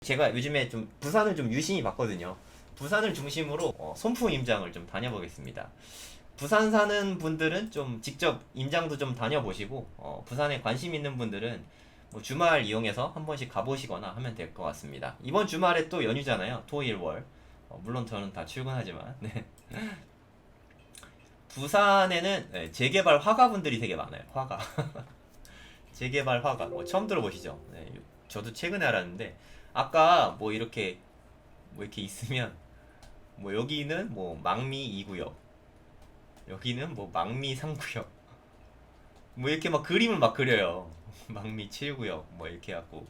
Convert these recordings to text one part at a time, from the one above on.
제가 요즘에 좀 부산을 좀 유심히 봤거든요. 부산을 중심으로 손품 임장을 좀 다녀보겠습니다. 부산 사는 분들은 좀 직접 임장도 좀 다녀보시고 부산에 관심 있는 분들은 뭐 주말 이용해서 한 번씩 가보시거나 하면 될 것 같습니다. 이번 주말에 또 연휴잖아요. 토일 월. 물론 저는 다 출근하지만 네. 부산에는 재개발 화가분들이 되게 많아요. 화가. 재개발 화가. 처음 들어보시죠? 네, 저도 최근에 알았는데 아까 뭐 이렇게 있으면 뭐 여기는 뭐 망미 2구역, 여기는 뭐 망미 3구역, 뭐 이렇게 막 그림을 막 그려요. 망미 7구역 뭐 이렇게 하고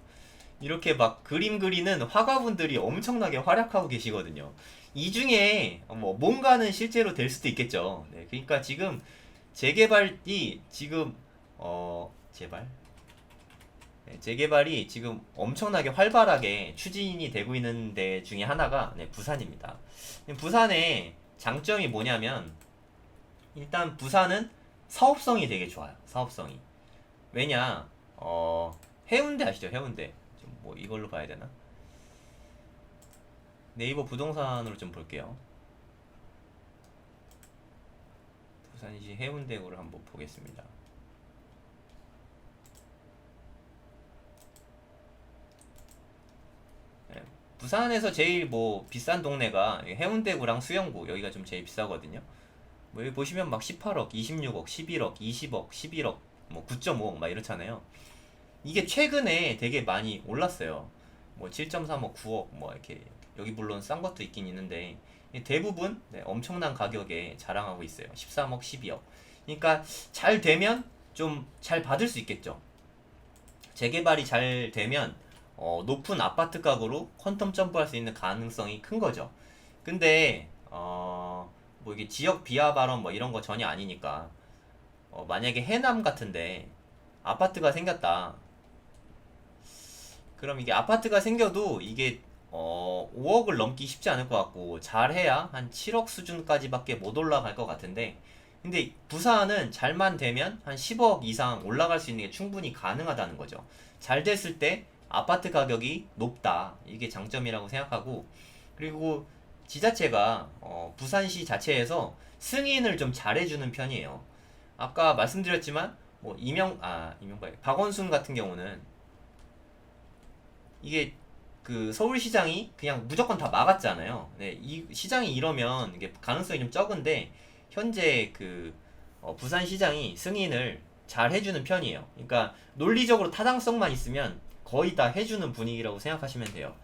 이렇게 막 그림 그리는 화가분들이 엄청나게 활약하고 계시거든요. 이 중에 뭐 뭔가는 실제로 될 수도 있겠죠. 네, 그러니까 지금 재개발이 지금 재발? 네, 재개발이 지금 엄청나게 활발하게 추진이 되고 있는 데 중에 하나가 네, 부산입니다. 부산의 장점이 뭐냐면 일단 부산은 사업성이 되게 좋아요. 사업성이. 왜냐? 해운대 아시죠? 해운대. 좀 뭐 이걸로 봐야 되나? 네이버 부동산으로 좀 볼게요. 부산시 해운대구를 한번 보겠습니다. 네, 부산에서 제일 뭐 비싼 동네가 해운대구랑 수영구 여기가 좀 제일 비싸거든요. 뭐 여기 보시면 막 18억, 26억, 11억, 20억, 11억, 뭐 9.5억 막 이렇잖아요. 이게 최근에 되게 많이 올랐어요. 뭐 7.3억, 9억 뭐 이렇게 여기 물론 싼 것도 있긴 있는데 대부분 네, 엄청난 가격에 자랑하고 있어요. 13억, 12억. 그러니까 잘 되면 좀 잘 받을 수 있겠죠. 재개발이 잘 되면 높은 아파트 가구로 퀀텀 점프할 수 있는 가능성이 큰 거죠. 근데 뭐 이게 지역 비하 발언 뭐 이런 거 전혀 아니니까 만약에 해남 같은데 아파트가 생겼다. 그럼 이게 아파트가 생겨도 이게 5억을 넘기 쉽지 않을 것 같고 잘해야 한 7억 수준까지밖에 못 올라갈 것 같은데 근데 부산은 잘만 되면 한 10억 이상 올라갈 수 있는 게 충분히 가능하다는 거죠. 잘 됐을 때 아파트 가격이 높다. 이게 장점이라고 생각하고 그리고 지자체가 부산시 자체에서 승인을 좀 잘해주는 편이에요. 아까 말씀드렸지만 뭐 이명박 박원순 같은 경우는 이게 그 서울시장이 그냥 무조건 다 막았잖아요. 네, 이 시장이 이러면 이게 가능성이 좀 적은데 현재 그 부산시장이 승인을 잘 해주는 편이에요. 그러니까 논리적으로 타당성만 있으면 거의 다 해주는 분위기라고 생각하시면 돼요.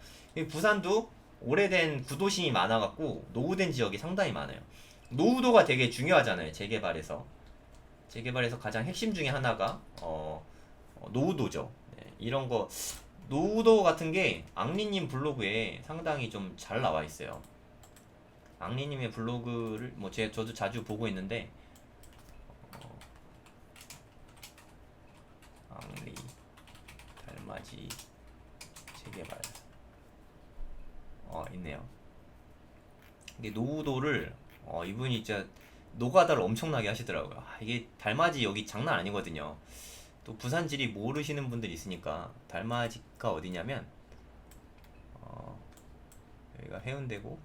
부산도 오래된 구도심이 많아갖고 노후된 지역이 상당히 많아요. 노후도가 되게 중요하잖아요. 재개발에서 가장 핵심 중에 하나가 노후도죠. 네, 이런 거 노후도 같은 게 앙리님 블로그에 상당히 좀 잘 나와 있어요. 앙리님의 블로그를 뭐 저도 자주 보고 있는데 앙리 달맞이 재개발 있네요. 이게 노후도를 이분이 진짜 노가다를 엄청나게 하시더라고요. 이게 달맞이 여기 장난 아니거든요. 또 부산지리 모르시는 분들이 있으니까 달맞이가 어디냐면 여기가 해운대고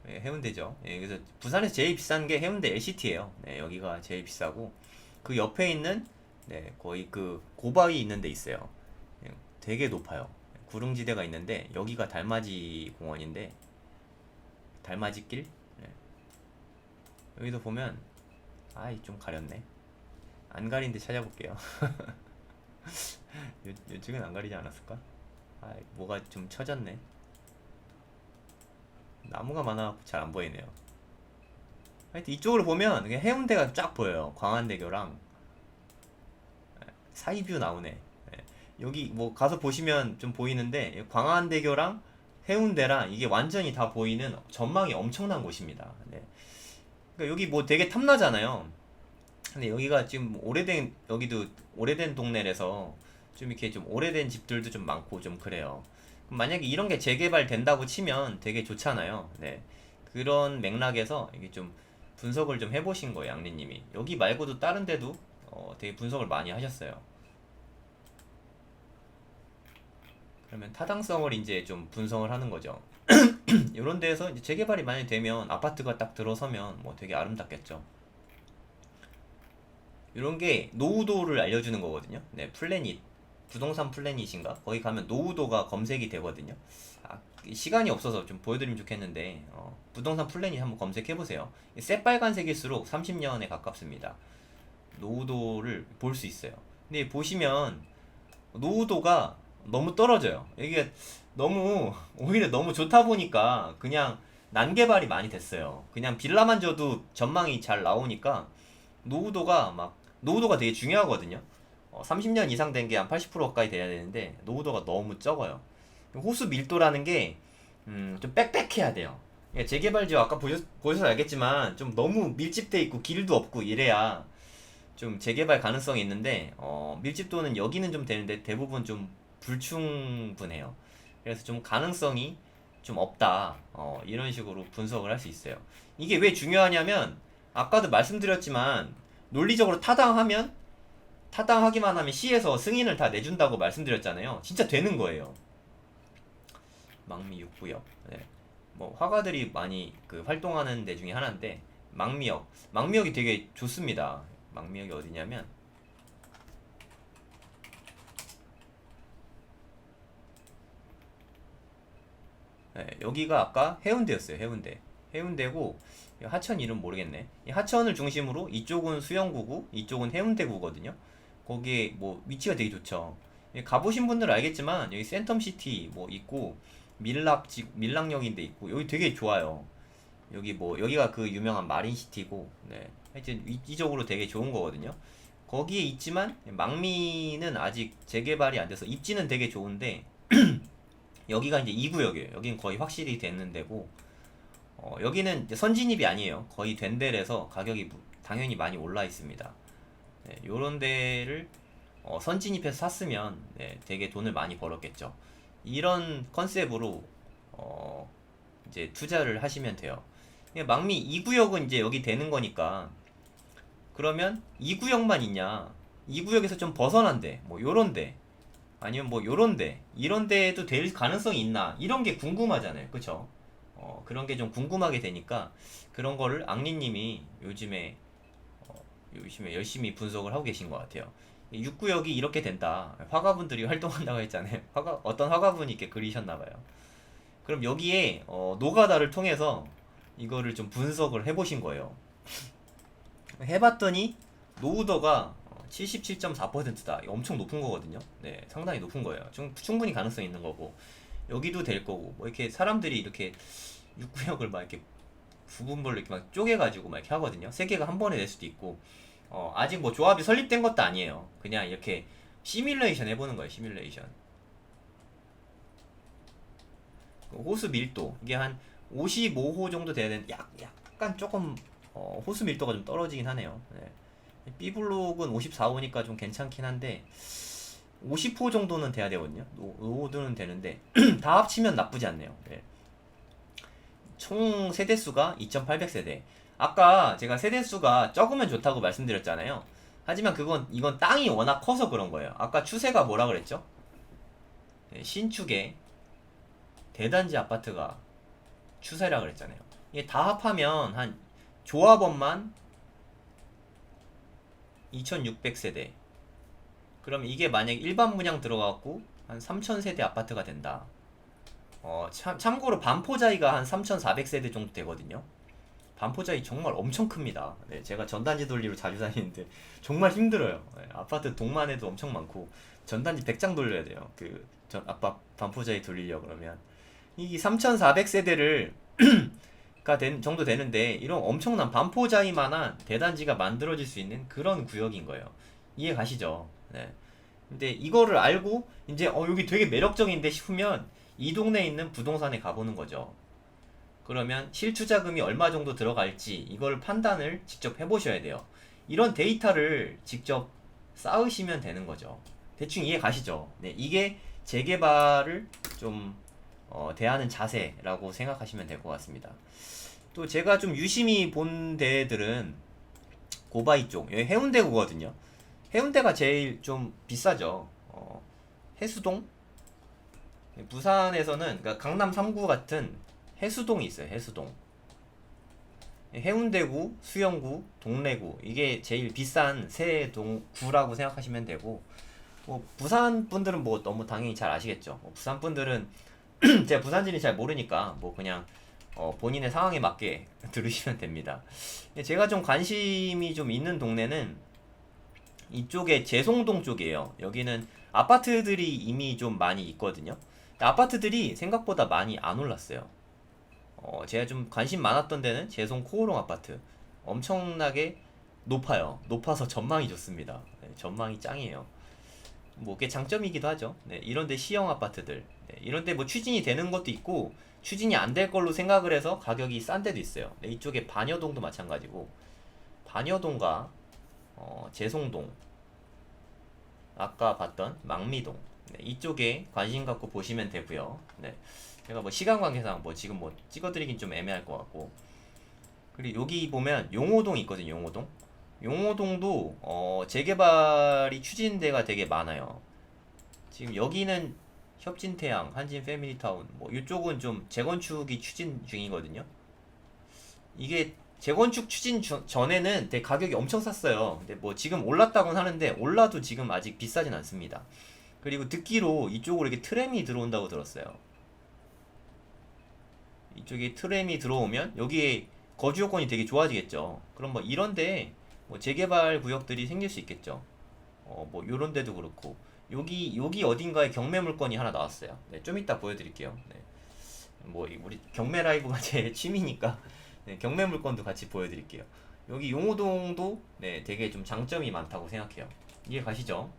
예, 해운대죠. 예, 그래서 부산에서 제일 비싼 게 해운대 LCT예요. 네, 여기가 제일 비싸고 그 옆에 있는 네, 거의 그 고바위 있는 데 있어요. 예, 되게 높아요. 구릉지대가 있는데 여기가 달맞이 공원인데 달맞이길 네. 여기도 보면 아이 좀 가렸네. 안 가린데 찾아볼게요. 요쪽은 안 가리지 않았을까? 아 뭐가 좀 처졌네. 나무가 많아 잘 안 보이네요. 하여튼 이쪽으로 보면 그냥 해운대가 쫙 보여요. 광안대교랑 사이뷰 나오네. 예. 여기 뭐 가서 보시면 좀 보이는데 광안대교랑 해운대랑 이게 완전히 다 보이는 전망이 엄청난 곳입니다. 네. 그러니까 여기 뭐 되게 탐나잖아요. 근데 여기가 지금 여기도 오래된 동네라서 좀 이렇게 좀 오래된 집들도 좀 많고 좀 그래요. 만약에 이런 게 재개발 된다고 치면 되게 좋잖아요. 네. 그런 맥락에서 이게 좀 분석을 좀 해보신 거예요, 양리님이. 여기 말고도 다른 데도 되게 분석을 많이 하셨어요. 그러면 타당성을 이제 좀 분석을 하는 거죠. 이런 데에서 이제 재개발이 많이 되면 아파트가 딱 들어서면 뭐 되게 아름답겠죠. 이런 게 노후도를 알려주는 거거든요. 네, 플래닛, 부동산 플래닛인가? 거기 가면 노후도가 검색이 되거든요. 아, 시간이 없어서 좀 보여드리면 좋겠는데 부동산 플래닛 한번 검색해보세요. 새빨간색일수록 30년에 가깝습니다. 노후도를 볼 수 있어요. 근데 보시면 노후도가 너무 떨어져요. 이게 너무 오히려 너무 좋다 보니까 그냥 난개발이 많이 됐어요. 그냥 빌라만 줘도 전망이 잘 나오니까 노후도가 막 노후도가 되게 중요하거든요. 30년 이상 된 게 한 80% 가까이 돼야 되는데 노후도가 너무 적어요. 호수 밀도라는 게 좀 빽빽해야 돼요. 재개발 지역 아까 보셔서 알겠지만 좀 너무 밀집돼 있고 길도 없고 이래야 좀 재개발 가능성이 있는데 밀집도는 여기는 좀 되는데 대부분 좀 불충분해요. 그래서 좀 가능성이 좀 없다. 이런 식으로 분석을 할 수 있어요. 이게 왜 중요하냐면 아까도 말씀드렸지만 논리적으로 타당하기만 하면 시에서 승인을 다 내준다고 말씀드렸잖아요. 진짜 되는 거예요. 망미 6구역. 네. 뭐 화가들이 많이 그 활동하는 데 중에 하나인데 망미역이 되게 좋습니다. 망미역이 어디냐면 네, 여기가 아까 해운대였어요. 해운대고 하천 이름 모르겠네. 이 하천을 중심으로 이쪽은 수영구고 이쪽은 해운대구거든요. 거기에 뭐 위치가 되게 좋죠. 가보신 분들은 알겠지만 여기 센텀시티 뭐 있고 밀락역인데 있고 여기 되게 좋아요. 여기가 그 유명한 마린시티고 네. 하여튼 이쪽으로 되게 좋은 거거든요. 거기에 있지만 망미는 아직 재개발이 안 돼서 입지는 되게 좋은데 여기가 이제 2구역이에요. 여기는 거의 확실히 되는 데고 여기는 이제 선진입이 아니에요. 거의 된 데라서 가격이 당연히 많이 올라 있습니다. 네, 요런 데를 선진입해서 샀으면 네, 되게 돈을 많이 벌었겠죠. 이런 컨셉으로 이제 투자를 하시면 돼요. 망미 2구역은 이제 여기 되는 거니까 그러면 2구역만 있냐? 2구역에서 좀 벗어난데 뭐 요런데 아니면 뭐 요런데 이런 데에도 될 가능성이 있나? 이런 게 궁금하잖아요. 그쵸? 그런 게 좀 궁금하게 되니까 그런 거를 앙리님이 요즘에 열심히 분석을 하고 계신 것 같아요. 6구역이 이렇게 된다. 화가분들이 활동한다고 했잖아요. 어떤 화가분이 이렇게 그리셨나봐요. 그럼 여기에 노가다를 통해서 이거를 좀 분석을 해보신 거예요. 해봤더니 노후도가 77.4%다. 엄청 높은 거거든요. 네, 상당히 높은 거예요. 충분히 가능성 있는 거고 여기도 될 거고 뭐 이렇게 사람들이 이렇게 6구역을 막 이렇게 부분별로 이렇게 막 쪼개가지고 막 이렇게 하거든요. 세 개가 한 번에 낼 수도 있고 아직 뭐 조합이 설립된 것도 아니에요. 그냥 이렇게 시뮬레이션 해보는 거예요. 시뮬레이션. 호수 밀도 이게 한 55호 정도 돼야 되는 약간 조금 호수 밀도가 좀 떨어지긴 하네요. 네. B블록은 54호니까 좀 괜찮긴 한데 50호 정도는 돼야 되거든요. 노호도는 되는데 다 합치면 나쁘지 않네요. 네. 총 세대수가 2800세대. 아까 제가 세대수가 적으면 좋다고 말씀드렸잖아요. 하지만 이건 땅이 워낙 커서 그런 거예요. 아까 추세가 뭐라 그랬죠? 네, 신축에 대단지 아파트가 추세라 그랬잖아요. 이게 다 합하면 한 조합원만 2600세대. 그럼 이게 만약 일반 분양 들어가고 한 3000세대 아파트가 된다. 참고로 반포자이가 한 3400세대 정도 되거든요. 반포자이 정말 엄청 큽니다. 네, 제가 전단지 돌리러 자주 다니는데 정말 힘들어요. 네, 아파트 동만에도 엄청 많고 전단지 100장 돌려야 돼요. 반포자이 돌리려 그러면 이 3400세대를 정도 되는데 이런 엄청난 반포자이만한 대단지가 만들어질 수 있는 그런 구역인 거예요. 이해 가시죠? 네. 근데 이거를 알고 이제 여기 되게 매력적인데 싶으면 이 동네에 있는 부동산에 가보는 거죠. 그러면 실투자금이 얼마 정도 들어갈지 이걸 판단을 직접 해보셔야 돼요. 이런 데이터를 직접 쌓으시면 되는 거죠. 대충 이해 가시죠? 네, 이게 재개발을 좀 대하는 자세라고 생각하시면 될 것 같습니다. 또 제가 좀 유심히 본 데들은 고바이 쪽, 여기 해운대구거든요. 해운대가 제일 좀 비싸죠. 해수동? 부산에서는 그러니까 강남 3구 같은 해수동이 있어요. 해수동. 해운대구, 수영구, 동래구 이게 제일 비싼 세 구라고 생각하시면 되고 뭐 부산 분들은 뭐 너무 당연히 잘 아시겠죠. 뭐 부산 분들은 제가 부산지는 잘 모르니까 뭐 그냥 본인의 상황에 맞게 들으시면 됩니다. 제가 좀 관심이 좀 있는 동네는 이쪽에 재송동 쪽이에요. 여기는 아파트들이 이미 좀 많이 있거든요. 아파트들이 생각보다 많이 안 올랐어요. 제가 좀 관심 많았던 데는 재송 코오롱 아파트. 엄청나게 높아요. 높아서 전망이 좋습니다. 네, 전망이 짱이에요. 뭐 그게 장점이기도 하죠. 네, 이런데 시형 아파트들. 네, 이런데 뭐 추진이 되는 것도 있고 추진이 안 될 걸로 생각을 해서 가격이 싼 데도 있어요. 네, 이쪽에 반여동도 마찬가지고 반여동과 재송동 아까 봤던 망미동 네, 이쪽에 관심 갖고 보시면 되고요. 네, 제가 뭐 시간 관계상 뭐 지금 뭐 찍어드리긴 좀 애매할 것 같고 그리고 여기 보면 용호동 있거든요. 용호동 용호동도 재개발이 추진대가 되게 많아요. 지금 여기는 협진태양, 한진 패밀리타운 뭐 이쪽은 좀 재건축이 추진 중이거든요. 이게 재건축 추진 전에는 되게 가격이 엄청 쌌어요. 근데 뭐 지금 올랐다고는 하는데 올라도 지금 아직 비싸진 않습니다. 그리고 듣기로 이쪽으로 이렇게 트램이 들어온다고 들었어요. 이쪽에 트램이 들어오면 여기에 거주 요건이 되게 좋아지겠죠. 그럼 뭐 이런데 뭐 재개발 구역들이 생길 수 있겠죠. 뭐 요런 데도 그렇고 여기 어딘가에 경매 물건이 하나 나왔어요. 네, 좀 이따 보여드릴게요. 네. 뭐 우리 경매 라이브가 제 취미니까 네, 경매 물건도 같이 보여드릴게요. 여기 용호동도 네, 되게 좀 장점이 많다고 생각해요. 이해 가시죠?